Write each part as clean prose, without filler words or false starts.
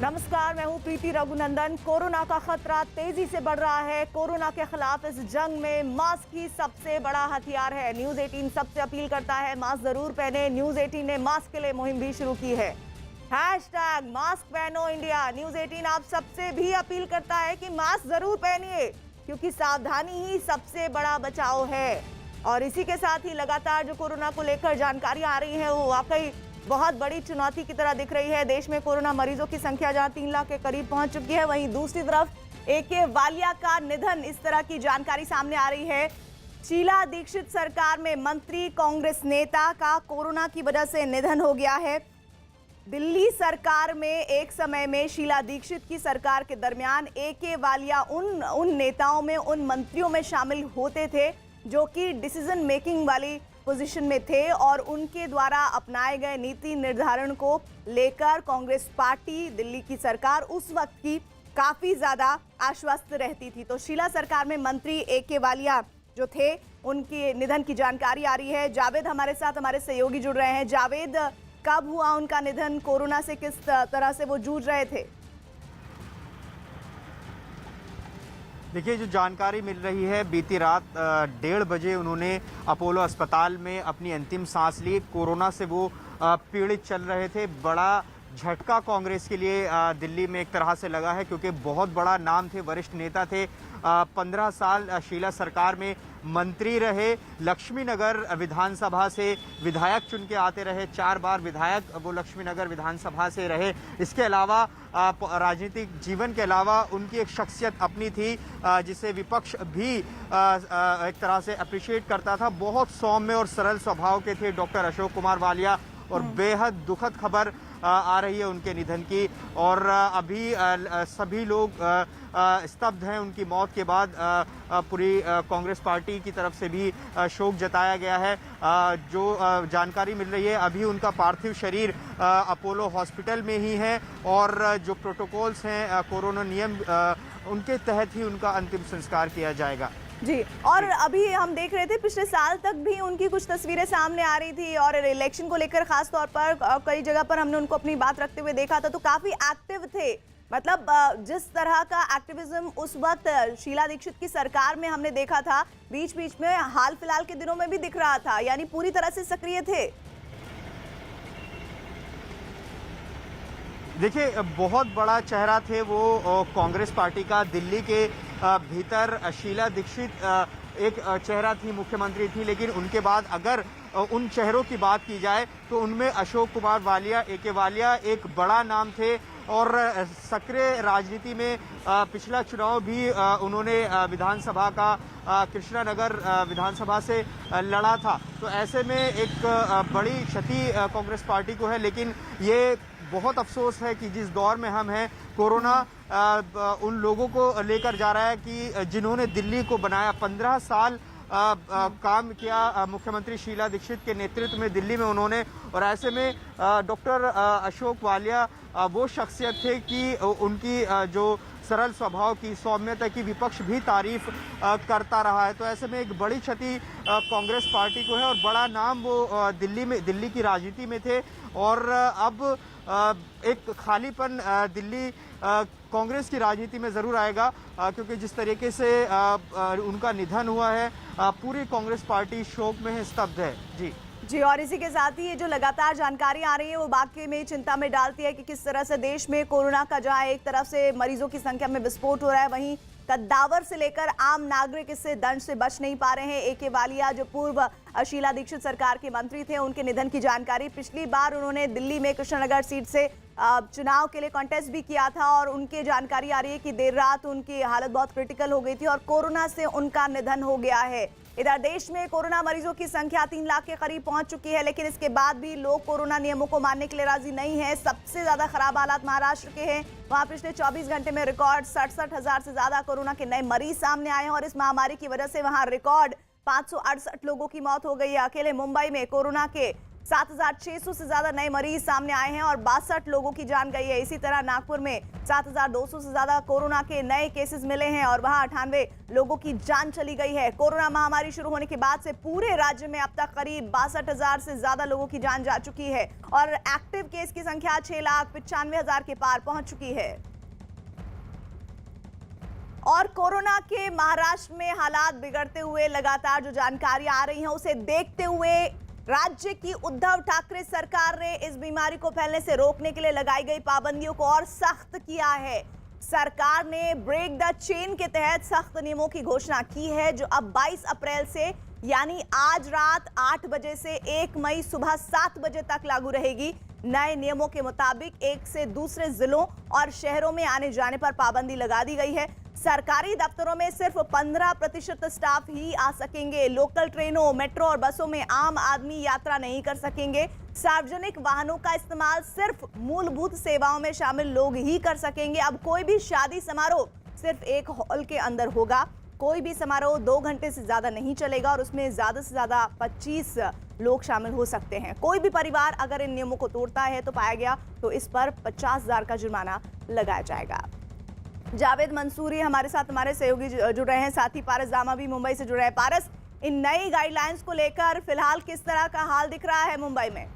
नमस्कार, मैं हूं प्रीति रघुनंदन। कोरोना का खतरा तेजी से बढ़ रहा है। कोरोना के खिलाफ इस जंग में मास्क ही सबसे बड़ा हथियार है। न्यूज 18 सबसे अपील करता है, मास्क जरूर पहने। न्यूज 18 ने मास्क के लिए मुहिम भी शुरू की है। हैशटैग मास्क पहनो इंडिया। न्यूज 18 आप सबसे भी अपील करता है कि मास्क जरूर पहनिए, क्योंकि सावधानी ही सबसे बड़ा बचाव है। और इसी के साथ ही लगातार जो कोरोना को लेकर जानकारी आ रही है वो वाकई बहुत बड़ी चुनौती की तरह दिख रही है। देश में कोरोना मरीजों की संख्या जहां 3 लाख के करीब पहुंच चुकी है, वहीं दूसरी तरफ एके वालिया का निधन, इस तरह की जानकारी सामने आ रही है। शीला दीक्षित सरकार में मंत्री कांग्रेस नेता का कोरोना की वजह से निधन हो गया है। दिल्ली सरकार में एक समय में शीला दीक्षित की सरकार के दरमियान एके वालिया उन नेताओं में, उन मंत्रियों में शामिल होते थे जो कि डिसीजन मेकिंग वाली पोजीशन में थे, और उनके द्वारा अपनाए गए नीति निर्धारण को लेकर कांग्रेस पार्टी, दिल्ली की सरकार उस वक्त की काफी ज्यादा आश्वस्त रहती थी। तो शीला सरकार में मंत्री एके वालिया जो थे, उनके निधन की जानकारी आ रही है। जावेद हमारे साथ, हमारे सहयोगी जुड़ रहे हैं। जावेद, कब हुआ उनका निधन? कोरोना से किस तरह से वो जूझ रहे थे? देखिए, जो जानकारी मिल रही है, बीती रात 1:30 बजे उन्होंने अपोलो अस्पताल में अपनी अंतिम सांस ली। कोरोना से वो पीड़ित चल रहे थे। बड़ा झटका कांग्रेस के लिए दिल्ली में एक तरह से लगा है, क्योंकि बहुत बड़ा नाम थे, वरिष्ठ नेता थे। 15 साल शीला सरकार में मंत्री रहे, लक्ष्मीनगर विधानसभा से विधायक चुन के आते रहे। 4 बार विधायक वो लक्ष्मीनगर विधानसभा से रहे। इसके अलावा राजनीतिक जीवन के अलावा उनकी एक शख्सियत अपनी थी जिसे विपक्ष भी एक तरह से अप्रिशिएट करता था। बहुत सौम्य और सरल स्वभाव के थे डॉक्टर अशोक कुमार वालिया, और बेहद दुखद खबर आ रही है उनके निधन की। और अभी सभी लोग स्तब्ध हैं उनकी मौत के बाद। पूरी कांग्रेस पार्टी की तरफ से भी शोक जताया गया है। जो जानकारी मिल रही है, अभी उनका पार्थिव शरीर अपोलो हॉस्पिटल में ही है, और जो प्रोटोकॉल्स हैं, कोरोना नियम, उनके तहत ही उनका अंतिम संस्कार किया जाएगा। जी, और अभी हम देख रहे थे पिछले साल तक भी उनकी कुछ तस्वीरें सामने आ रही थी, और इलेक्शन को लेकर खास तौर पर कई जगह पर हमने उनको अपनी बात रखते हुए देखा था, तो काफी एक्टिव थे। मतलब जिस तरह का एक्टिविज्म उस वक्त शीला दीक्षित की सरकार में हमने देखा था, बीच बीच में हाल फिलहाल के दिनों में भी दिख रहा था, यानी पूरी तरह से सक्रिय थे। देखिए, बहुत बड़ा चेहरा थे वो कांग्रेस पार्टी का। दिल्ली के भीतर शीला दीक्षित एक चेहरा थी, मुख्यमंत्री थी, लेकिन उनके बाद अगर उन चेहरों की बात की जाए तो उनमें अशोक कुमार वालिया, एके वालिया एक बड़ा नाम थे। और सक्रिय राजनीति में पिछला चुनाव भी उन्होंने विधानसभा का कृष्णानगर विधानसभा से लड़ा था। तो ऐसे में एक बड़ी क्षति कांग्रेस पार्टी को है। लेकिन ये बहुत अफसोस है कि जिस दौर में हम हैं, कोरोना उन लोगों को लेकर जा रहा है कि जिन्होंने दिल्ली को बनाया। 15 साल काम किया मुख्यमंत्री शीला दीक्षित के नेतृत्व में दिल्ली में उन्होंने। और ऐसे में डॉक्टर अशोक वालिया वो शख्सियत थे कि उनकी जो सरल स्वभाव की, सौम्यता की विपक्ष भी तारीफ करता रहा है। तो ऐसे में एक बड़ी क्षति कांग्रेस पार्टी को है, और बड़ा नाम वो दिल्ली की राजनीति में थे। और अब एक खालीपन दिल्ली कांग्रेस की राजनीति में ज़रूर आएगा, क्योंकि जिस तरीके से उनका निधन हुआ है, पूरी कांग्रेस पार्टी शोक में है, स्तब्ध है। जी, और इसी के साथ ही ये जो लगातार जानकारी आ रही है वो वाकई में चिंता में डालती है कि किस तरह से देश में कोरोना का जहां एक तरफ से मरीजों की संख्या में विस्फोट हो रहा है, वहीं कद्दावर से लेकर आम नागरिक इससे दंड से बच नहीं पा रहे हैं। एके वालिया जो पूर्व शीला दीक्षित सरकार के मंत्री थे, उनके निधन की जानकारी, पिछली बार उन्होंने दिल्ली में कृष्णनगर सीट से चुनाव के लिए कॉन्टेस्ट भी किया था, और उनकी जानकारी आ रही है कि देर रात उनकी हालत बहुत क्रिटिकल हो गई थी और कोरोना से उनका निधन हो गया है। इधर देश में कोरोना मरीजों की संख्या 3 लाख के करीब पहुंच चुकी है, लेकिन इसके बाद भी लोग कोरोना नियमों को मानने के लिए राजी नहीं है। सबसे ज्यादा खराब हालात महाराष्ट्र के हैं। वहां पिछले 24 घंटे में रिकॉर्ड 67,000 से ज्यादा कोरोना के नए मरीज सामने आए हैं, और इस महामारी की वजह से वहां रिकॉर्ड 568 लोगों की मौत हो गई है। अकेले मुंबई में कोरोना के 7,600 से ज्यादा नए मरीज सामने आए हैं और 62 लोगों की जान गई है। इसी तरह नागपुर में 7,200 से ज्यादा कोरोना के नए केसेस मिले हैं और वहां 98 लोगों की जान चली गई है। कोरोना महामारी शुरू होने के बाद से पूरे राज्य में अब तक करीब 62,000 से ज्यादा लोगों की जान जा चुकी है और एक्टिव केस की संख्या 6,95,000 के पार पहुंच चुकी है। और कोरोना के महाराष्ट्र में हालात बिगड़ते हुए लगातार जो जानकारी आ रही है उसे देखते हुए राज्य की उद्धव ठाकरे सरकार ने इस बीमारी को फैलने से रोकने के लिए लगाई गई पाबंदियों को और सख्त किया है। सरकार ने ब्रेक द चेन के तहत सख्त नियमों की घोषणा की है जो अब 22 अप्रैल से यानी आज रात 8 बजे से 1 मई सुबह 7 बजे तक लागू रहेगी। नए नियमों के मुताबिक एक से दूसरे जिलों और शहरों में आने जाने पर पाबंदी लगा दी गई है। सरकारी दफ्तरों में सिर्फ 15% स्टाफ ही आ सकेंगे। लोकल ट्रेनों, मेट्रो और बसों में आम आदमी यात्रा नहीं कर सकेंगे। सार्वजनिक वाहनों का इस्तेमाल सिर्फ मूलभूत सेवाओं में शामिल लोग ही कर सकेंगे। अब कोई भी शादी समारोह सिर्फ एक हॉल के अंदर होगा। कोई भी समारोह 2 घंटे से ज्यादा नहीं चलेगा और उसमें ज्यादा से ज्यादा 25 लोग शामिल हो सकते हैं। कोई भी परिवार अगर इन नियमों को तोड़ता है तो पाया गया तो इस पर 50,000 का जुर्माना लगाया जाएगा। जावेद मंसूरी हमारे साथ हमारे सहयोगी जुड़ रहे हैं, साथ ही पारस दामा भी मुंबई से जुड़ रहे हैं। पारस, इन नई गाइडलाइंस को लेकर फिलहाल किस तरह का हाल दिख रहा है मुंबई में?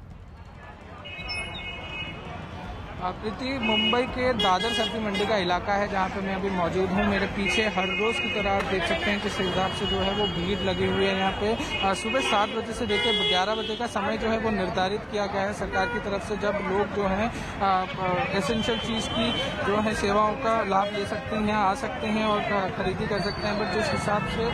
प्रीति, मुंबई के दादर सब्जी मंडी का इलाका है जहां पे मैं अभी मौजूद हूं। मेरे पीछे हर रोज की तरह आप देख सकते हैं किस हिसाब से जो है वो भीड़ लगी हुई है यहाँ पे। सुबह 7 बजे से लेकर 11 बजे का समय जो है वो निर्धारित किया गया है सरकार की तरफ से, जब लोग जो हैं एसेंशियल चीज़ की जो है सेवाओं का लाभ ले सकते हैं, आ सकते हैं और खरीदी कर सकते हैं। बट जिस हिसाब से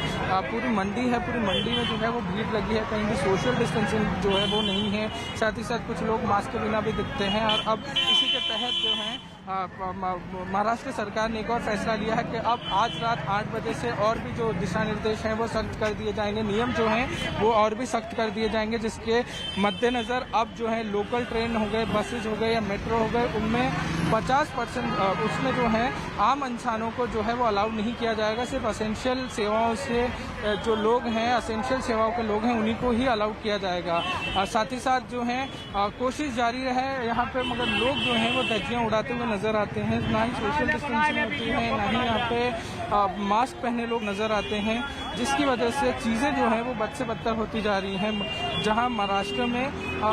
पूरी मंडी है, पूरी मंडी में जो है वो भीड़ लगी है, कहीं भी सोशल डिस्टेंसिंग जो है वो नहीं है। साथ ही साथ कुछ लोग मास्क के बिना भी दिखते हैं और अब इसी के तहत जो है महाराष्ट्र सरकार ने एक और फैसला लिया है कि अब आज रात 8 बजे से और भी जो दिशा निर्देश हैं वो सख्त कर दिए जाएंगे, नियम जो हैं वो और भी सख्त कर दिए जाएंगे, जिसके मद्देनज़र अब जो है लोकल ट्रेन हो गए, बसेज हो गए या मेट्रो हो गए, उनमें 50% उसमें जो है आम इंसानों को जो है वो अलाउ नहीं किया जाएगा। सिर्फ असेंशियल सेवाओं से जो लोग हैं, असेंशियल सेवाओं के लोग हैं, उन्हीं को ही अलाउ किया जाएगा। साथ ही साथ जो है कोशिश जारी रहे यहाँ पे, मगर लोग जो हैं वो धज्जियाँ उड़ाते हुए नजर आते हैं। ना ही सोशल डिस्टेंसिंग होती है, ना ही यहाँ पे मास्क पहने लोग नजर आते हैं, जिसकी वजह से चीज़ें जो हैं वो बद से बदतर होती जा रही हैं। जहाँ महाराष्ट्र में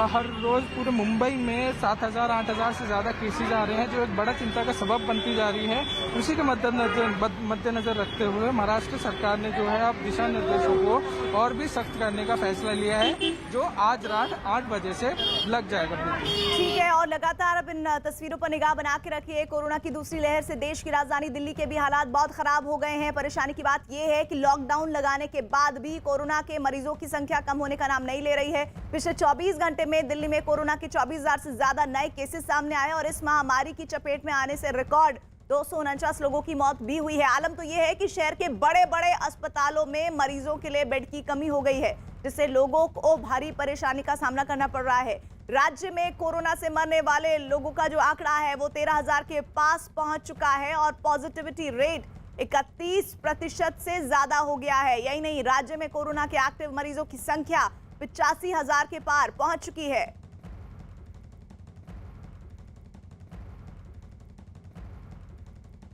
हर रोज़ पूरे मुंबई में 7,000-8,000 से ज़्यादा केसेज आ रहे हैं, जो एक बड़ा चिंता का सबब बनती जा रही है। उसी के मद्देनजर रखते हुए महाराष्ट्र सरकार ने जो है अब दिशा निर्देशों को और भी सख्त करने का फैसला लिया है, जो आज रात 8 बजे से लग जाएगा। ठीक है, और लगातार अब इन तस्वीरों पर निगाह बना के रखिए। कोरोना की दूसरी लहर से देश की राजधानी दिल्ली के भी हालात बहुत खराब हो गए हैं। परेशानी की बात यह है कि लॉकडाउन लगाने के बाद भी कोरोना के मरीजों की संख्या कम होने का नाम नहीं ले रही है। पिछले 24 घंटे में दिल्ली में कोरोना के 24,000 से ज्यादा नए केसेस सामने आए और इस महामारी की चपेट में आने से रिकॉर्ड 249 लोगों की मौत भी हुई है। आलम तो यह है कि शहर के बड़े बड़े अस्पतालों में मरीजों के लिए बेड की कमी हो गई है, जिससे लोगों को भारी परेशानी का सामना करना पड़ रहा है। राज्य में कोरोना से मरने वाले लोगों का जो आंकड़ा है वो 13,000 के पास पहुंच चुका है और पॉजिटिविटी रेट 31% से ज्यादा हो गया है। यही नहीं, राज्य में कोरोना के एक्टिव मरीजों की संख्या 85,000 के पार पहुंच चुकी है।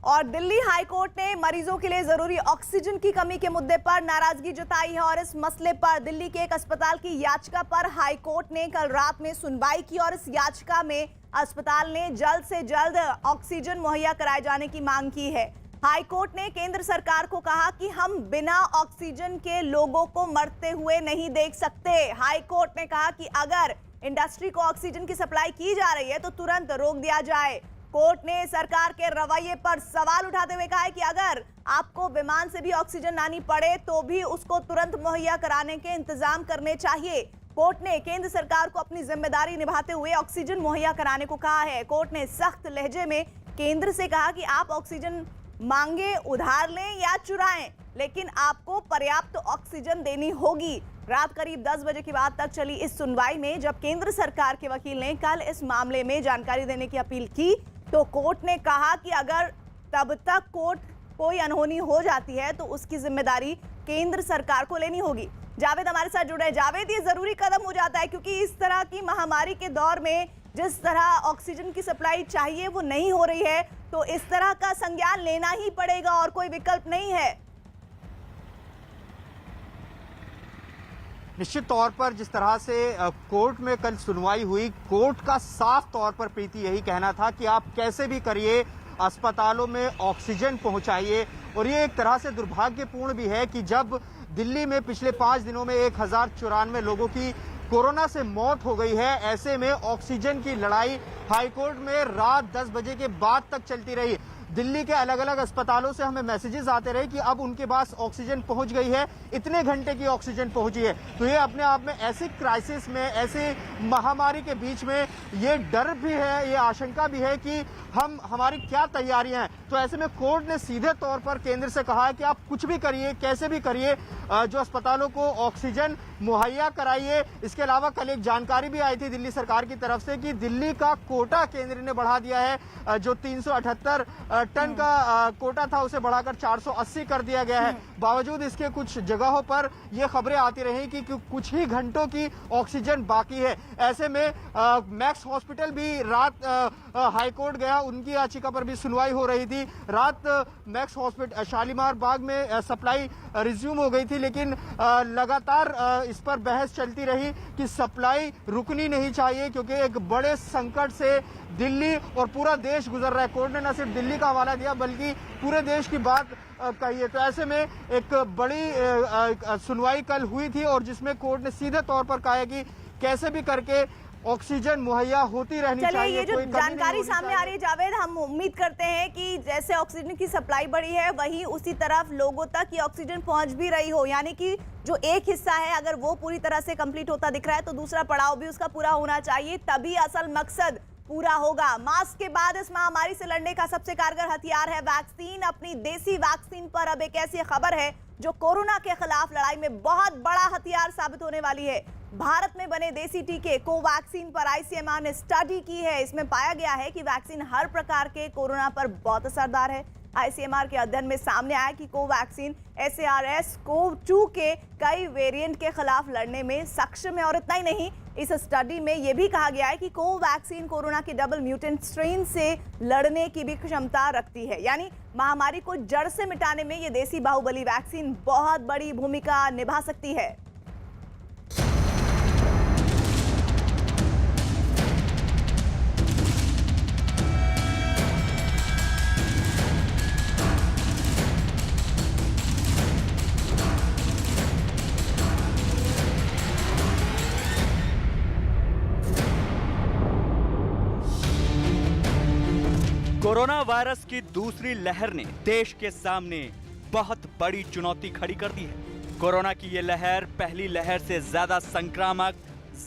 और दिल्ली हाईकोर्ट ने मरीजों के लिए जरूरी ऑक्सीजन की कमी के मुद्दे पर नाराजगी जताई है और इस मसले पर दिल्ली के एक अस्पताल की याचिका पर हाईकोर्ट ने कल रात में सुनवाई की और इस याचिका में अस्पताल ने जल्द से जल्द ऑक्सीजन मुहैया कराए जाने की मांग की है। हाईकोर्ट ने केंद्र सरकार को कहा कि हम बिना ऑक्सीजन के लोगों को मरते हुए नहीं देख सकते। हाईकोर्ट ने कहा कि अगर इंडस्ट्री को ऑक्सीजन की सप्लाई की जा रही है तो तुरंत रोक दिया जाए। कोर्ट ने सरकार के रवैये पर सवाल उठाते हुए कहा है कि अगर आपको विमान से भी ऑक्सीजन लानी पड़े तो भी उसको तुरंत मुहैया कराने के इंतजाम करने चाहिए। कोर्ट ने केंद्र सरकार को अपनी जिम्मेदारी निभाते हुए ऑक्सीजन मुहैया कराने को कहा है। कोर्ट ने सख्त लहजे में केंद्र से कहा कि आप ऑक्सीजन मांगे, उधार लें या चुराएं, लेकिन आपको पर्याप्त ऑक्सीजन देनी होगी। रात करीब 10 बजे के बाद तक चली इस सुनवाई में जब केंद्र सरकार के वकील ने कल इस मामले में जानकारी देने की अपील की तो कोर्ट ने कहा कि अगर तब तक कोई अनहोनी हो जाती है तो उसकी जिम्मेदारी केंद्र सरकार को लेनी होगी। जावेद हमारे साथ जुड़े हैं। जावेद, ये जरूरी कदम हो जाता है क्योंकि इस तरह की महामारी के दौर में जिस तरह ऑक्सीजन की सप्लाई चाहिए वो नहीं हो रही है, तो इस तरह का संज्ञान लेना ही पड़ेगा और कोई विकल्प नहीं है। निश्चित तौर पर जिस तरह से कोर्ट में कल सुनवाई हुई, कोर्ट का साफ तौर पर प्रीति यही कहना था कि आप कैसे भी करिए अस्पतालों में ऑक्सीजन पहुंचाइए। और ये एक तरह से दुर्भाग्यपूर्ण भी है कि जब दिल्ली में पिछले 5 दिनों में 1094 लोगों की कोरोना से मौत हो गई है, ऐसे में ऑक्सीजन की लड़ाई हाईकोर्ट में रात 10 बजे के बाद तक चलती रही। दिल्ली के अलग अलग अस्पतालों से हमें मैसेजेस आते रहे कि अब उनके पास ऑक्सीजन पहुंच गई है, इतने घंटे की ऑक्सीजन पहुंची है। तो ये अपने आप में ऐसे क्राइसिस में, ऐसे महामारी के बीच में ये डर भी है, ये आशंका भी है कि हमारी क्या तैयारियां हैं। तो ऐसे में कोर्ट ने सीधे तौर पर केंद्र से कहा है कि आप कुछ भी करिए, कैसे भी करिए, जो अस्पतालों को ऑक्सीजन मुहैया कराइए। इसके अलावा कल एक जानकारी भी आई थी दिल्ली सरकार की तरफ से कि दिल्ली का कोटा केंद्र ने बढ़ा दिया है। जो 378 टन का कोटा था उसे बढ़ाकर 480 कर दिया गया है। बावजूद इसके कुछ जगहों पर यह खबरें आती रही कि कुछ ही घंटों की ऑक्सीजन बाकी है। ऐसे में मैक्स हॉस्पिटल भी रात हाईकोर्ट गया, उनकी याचिका पर भी सुनवाई हो रही थी। रात मैक्स हॉस्पिटल शालीमार बाग में सप्लाई रिज्यूम हो गई थी, लेकिन लगातार इस पर बहस चलती रही कि सप्लाई रुकनी नहीं चाहिए क्योंकि एक बड़े संकट से दिल्ली और पूरा देश गुजर रहा है। कोर्ट ने न सिर्फ दिल्ली का हवाला दिया बल्कि पूरे देश की बात कही है। तो ऐसे में एक बड़ी सुनवाई कल हुई थी और जिसमें कोर्ट ने सीधे तौर पर कहा है कि कैसे भी करके ऑक्सीजन मुहैया होती रहनी चाहिए। ये जो जानकारी सामने आ रही है जावेद, हम उम्मीद करते हैं कि जैसे ऑक्सीजन की सप्लाई बढ़ी है वहीं उसी तरफ लोगों तक ये ऑक्सीजन पहुंच भी रही हो, यानी कि जो एक हिस्सा है अगर वो पूरी तरह से कंप्लीट होता दिख रहा है तो दूसरा पड़ाव भी उसका पूरा होना चाहिए, तभी असल मकसद पूरा होगा। मास्क के बाद इस महामारी से लड़ने का सबसे कारगर हथियार है वैक्सीन। अपनी देसी वैक्सीन पर अब एक ऐसी खबर है जो कोरोना के खिलाफ लड़ाई में बहुत बड़ा हथियार साबित होने वाली है। भारत में बने देसी टीके कोवैक्सीन पर आईसीएमआर ने स्टडी की है। इसमें पाया गया है कि वैक्सीन हर प्रकार के कोरोना पर बहुत असरदार है। आईसीएमआर के अध्ययन में सामने आया कि कोवैक्सीन SARS-CoV-2 के कई वेरिएंट के खिलाफ लड़ने में सक्षम है। और इतना ही नहीं, इस स्टडी में यह भी कहा गया है कि कोवैक्सीन कोरोना के डबल म्यूटेंट स्ट्रेन से लड़ने की भी क्षमता रखती है, यानी महामारी को जड़ से मिटाने में यह देसी बाहुबली वैक्सीन बहुत बड़ी भूमिका निभा सकती है। कोरोना वायरस की दूसरी लहर ने देश के सामने बहुत बड़ी चुनौती खड़ी कर दी है। कोरोना की ये लहर पहली लहर से ज्यादा संक्रामक,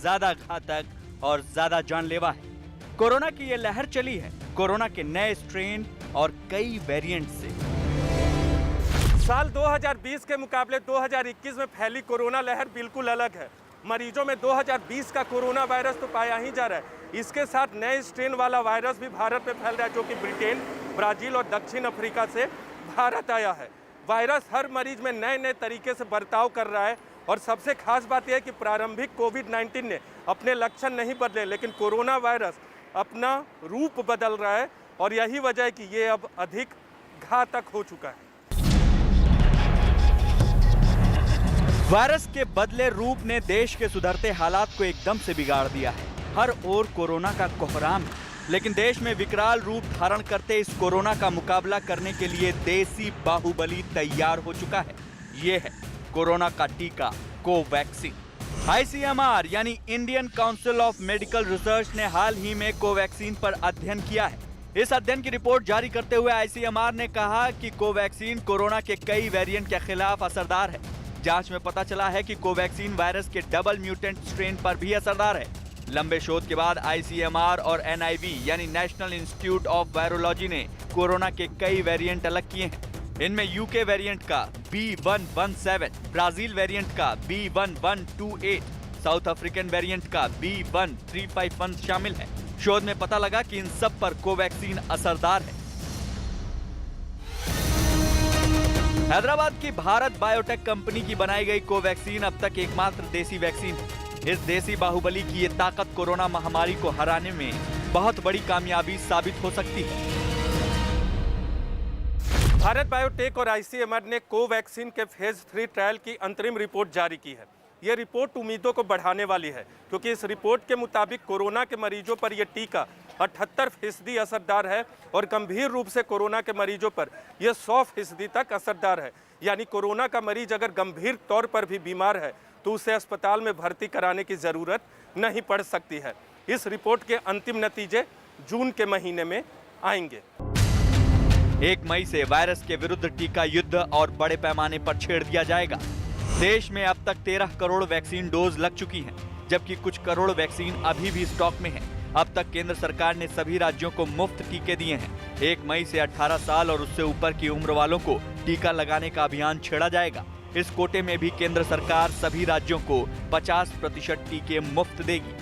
ज्यादा घातक और ज्यादा जानलेवा है। कोरोना की ये लहर चली है कोरोना के नए स्ट्रेन और कई वेरिएंट से। साल 2020 के मुकाबले 2021 में फैली कोरोना लहर बिल्कुल अलग है। मरीजों में 2020 का कोरोना वायरस तो पाया ही जा रहा है, इसके साथ नए स्ट्रेन वाला वायरस भी भारत में फैल रहा है जो कि ब्रिटेन, ब्राजील और दक्षिण अफ्रीका से भारत आया है। वायरस हर मरीज में नए नए तरीके से बर्ताव कर रहा है और सबसे खास बात यह है कि प्रारंभिक कोविड-19 ने अपने लक्षण नहीं बदले, लेकिन कोरोना वायरस अपना रूप बदल रहा है और यही वजह है कि ये अब अधिक घातक हो चुका है। वायरस के बदले रूप ने देश के सुधरते हालात को एकदम से बिगाड़ दिया है। हर ओर कोरोना का कोहराम है, लेकिन देश में विकराल रूप धारण करते इस कोरोना का मुकाबला करने के लिए देसी बाहुबली तैयार हो चुका है। ये है कोरोना का टीका कोवैक्सीन। आईसीएमआर यानी Indian council of medical research ने हाल ही में कोवैक्सीन पर अध्ययन किया है। इस अध्ययन की रिपोर्ट जारी करते हुए आईसीएमआर ने कहा कि कोवैक्सीन कोरोना के कई वेरिएंट के खिलाफ असरदार है। जांच में पता चला है कि कोवैक्सीन वायरस के डबल म्यूटेंट स्ट्रेन पर भी असरदार है। लंबे शोध के बाद आईसीएमआर और NIV यानी नेशनल इंस्टीट्यूट ऑफ वायरोलॉजी ने कोरोना के कई वेरिएंट अलग किए हैं। इनमें यूके वेरिएंट का B117, ब्राजील वेरिएंट का B1128, साउथ अफ्रीकन वेरिएंट का B1351 शामिल है। शोध में पता लगा कि इन सब पर कोवैक्सीन असरदार है। हैदराबाद की भारत बायोटेक कंपनी की बनाई गई कोवैक्सीन अब तक एकमात्र देसी वैक्सीन है। इस देसी बाहुबली की ये ताकत कोरोना महामारी को हराने में बहुत बड़ी कामयाबी साबित हो सकती है। भारत बायोटेक और आईसीएमआर ने कोवैक्सीन के फेज 3 ट्रायल की अंतरिम रिपोर्ट जारी की है। ये रिपोर्ट उम्मीदों को बढ़ाने वाली है, क्योंकि इस रिपोर्ट के मुताबिक कोरोना के मरीजों पर यह टीका 78% असरदार है और गंभीर रूप से कोरोना के मरीजों पर यह 100% तक असरदार है। यानी कोरोना का मरीज अगर गंभीर तौर पर भी बीमार है तो उसे अस्पताल में भर्ती कराने की ज़रूरत नहीं पड़ सकती है। इस रिपोर्ट के अंतिम नतीजे जून के महीने में आएंगे। 1 मई से वायरस के विरुद्ध टीका युद्ध और बड़े पैमाने पर छेड़ दिया जाएगा। देश में अब तक 13 करोड़ वैक्सीन डोज लग चुकी हैं, जबकि कुछ करोड़ वैक्सीन अभी भी स्टॉक में हैं। अब तक केंद्र सरकार ने सभी राज्यों को मुफ्त टीके दिए हैं। 1 मई से 18 साल और उससे ऊपर की उम्र वालों को टीका लगाने का अभियान छेड़ा जाएगा। इस कोटे में भी केंद्र सरकार सभी राज्यों को 50% टीके मुफ्त देगी।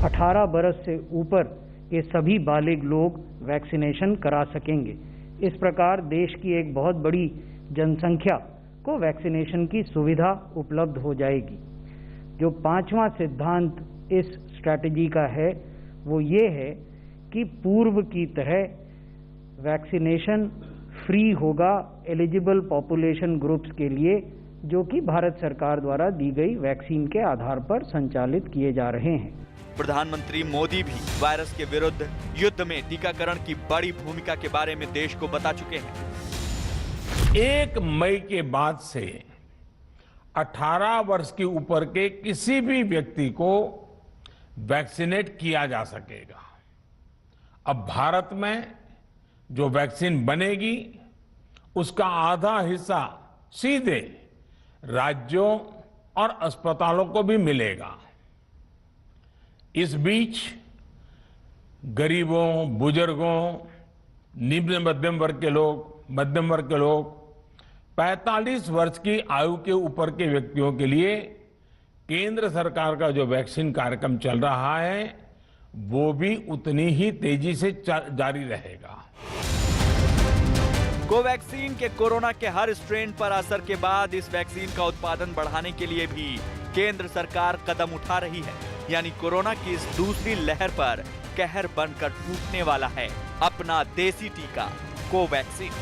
18 बरस से ऊपर के सभी बालिग लोग वैक्सीनेशन करा सकेंगे। इस प्रकार देश की एक बहुत बड़ी जनसंख्या को वैक्सीनेशन की सुविधा उपलब्ध हो जाएगी। जो 5वां सिद्धांत इस स्ट्रैटेजी का है वो ये है कि पूर्व की तरह वैक्सीनेशन फ्री होगा एलिजिबल पॉपुलेशन ग्रुप्स के लिए, जो कि भारत सरकार द्वारा दी गई वैक्सीन के आधार पर संचालित किए जा रहे हैं। प्रधानमंत्री मोदी भी वायरस के विरुद्ध युद्ध में टीकाकरण की बड़ी भूमिका के बारे में देश को बता चुके हैं। 1 मई के बाद से 18 वर्ष के ऊपर के किसी भी व्यक्ति को वैक्सीनेट किया जा सकेगा। अब भारत में जो वैक्सीन बनेगी उसका आधा हिस्सा सीधे राज्यों और अस्पतालों को भी मिलेगा। इस बीच गरीबों, बुजुर्गों, निम्न मध्यम वर्ग के लोग 45 वर्ष की आयु के ऊपर के व्यक्तियों के लिए केंद्र सरकार का जो वैक्सीन कार्यक्रम चल रहा है वो भी उतनी ही तेजी से जारी रहेगा। कोवैक्सीन के कोरोना के हर स्ट्रेन पर असर के बाद इस वैक्सीन का उत्पादन बढ़ाने के लिए भी केंद्र सरकार कदम उठा रही है। यानी कोरोना की इस दूसरी लहर पर कहर बनकर टूटने वाला है अपना देसी टीका कोवैक्सीन।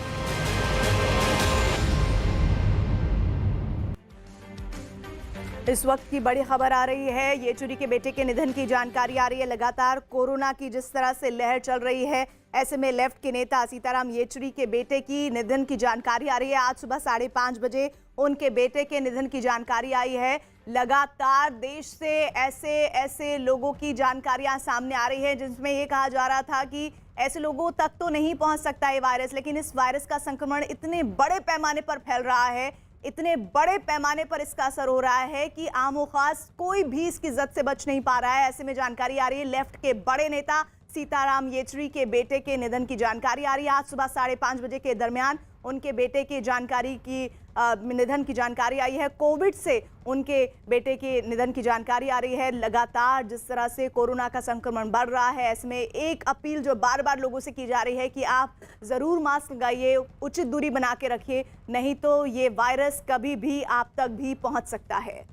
इस वक्त की बड़ी खबर आ रही है, येचुरी के बेटे के निधन की जानकारी आ रही है। लगातार कोरोना की जिस तरह से लहर चल रही है, ऐसे में लेफ्ट के नेता सीताराम येचुरी के बेटे की निधन की जानकारी आ रही है। आज सुबह 5:30 बजे उनके बेटे के निधन की जानकारी आई है। लगातार देश से ऐसे लोगों की जानकारियां सामने आ रही है जिसमें ये कहा जा रहा था कि ऐसे लोगों तक तो नहीं पहुंच सकता ये वायरस, लेकिन इस वायरस का संक्रमण इतने बड़े पैमाने पर फैल रहा है, इतने बड़े पैमाने पर इसका असर हो रहा है कि आम और खास कोई भी इसकी जद से बच नहीं पा रहा है। ऐसे में जानकारी आ रही है लेफ्ट के बड़े नेता सीताराम येचुरी के बेटे के निधन की जानकारी आ रही है। आज सुबह 5:30 बजे के दरमियान उनके बेटे की निधन की जानकारी आई है। कोविड से उनके बेटे के निधन की जानकारी आ रही है। लगातार जिस तरह से कोरोना का संक्रमण बढ़ रहा है, ऐसे में एक अपील जो बार बार लोगों से की जा रही है कि आप ज़रूर मास्क लगाइए, उचित दूरी बना के रखिए, नहीं तो ये वायरस कभी भी आप तक भी पहुंच सकता है।